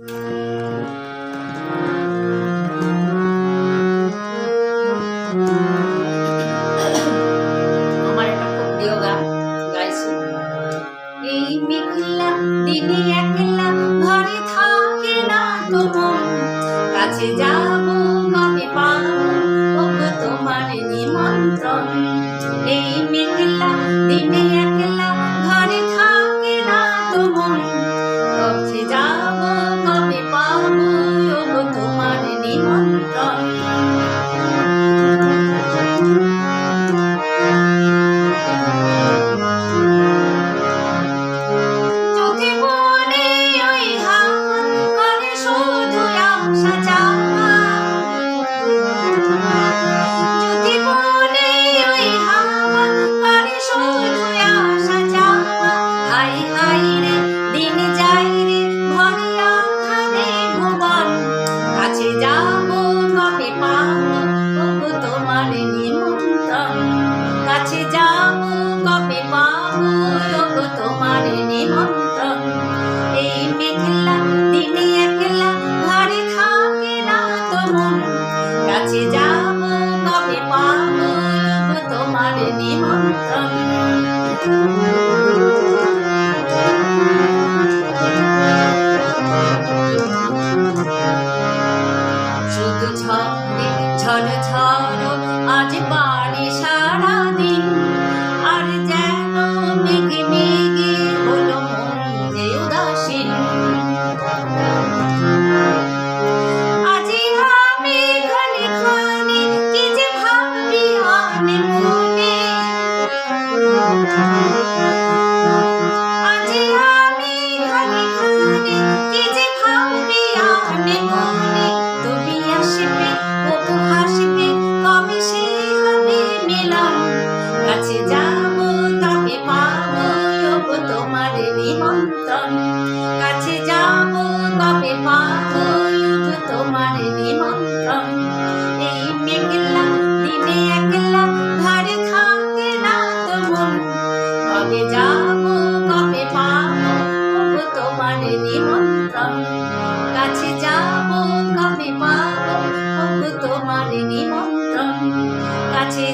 আমার একটা খুব প্রিয় গান গাইছি। এই মেঘলা দিনে একলা ঘরে থাকে না তো মন, কাছে যাব কবে পাবো ওগো তোমার নিমন্ত্রণ। এই মেঘলা দিনে একলা ঘরে থাকে না তো মন, কাছে যাব কবে পাবো ওগো তোমার নিমন্ত্রণ। কাছে যাব কবে পাবো ওগো তোমার নিমন্ত্রণ। এই মেঘলা দিনে একলা ঘরে থাকে না তো মন, কাছে যাব কবে পাবো ওগো তোমার নিমন্ত্রণ। শুধু ঝড়ে ঝড় ঝড় আজ বাড়ি সারাদিন, আর যেন মেঘে মেঘে হলো মন যে উদাসীন। আজি আমি খানি খানি কি যে ভাবি আনে মনে, আজি আমি খানি খানি কি যে ভাবি আনে মনে। তুমি আসবে ওগো হাসবে কবে সে হবে মিলন, কাছে যাব তবে পাবো ওগো তোমার নিমন্ত্রণ। কাছে যাব কবে পাবো ওগো তোমার নিমন্ত্রণ। এই মেঘলা দিনে একলা ঘরে থাকে না তো মন, কবে যাব কবে পাবো ওগো তোমার নিমন্ত্রণ। কাছে যাব কবে পাবো ওগো তোমার নিমন্ত্রণ। কাছে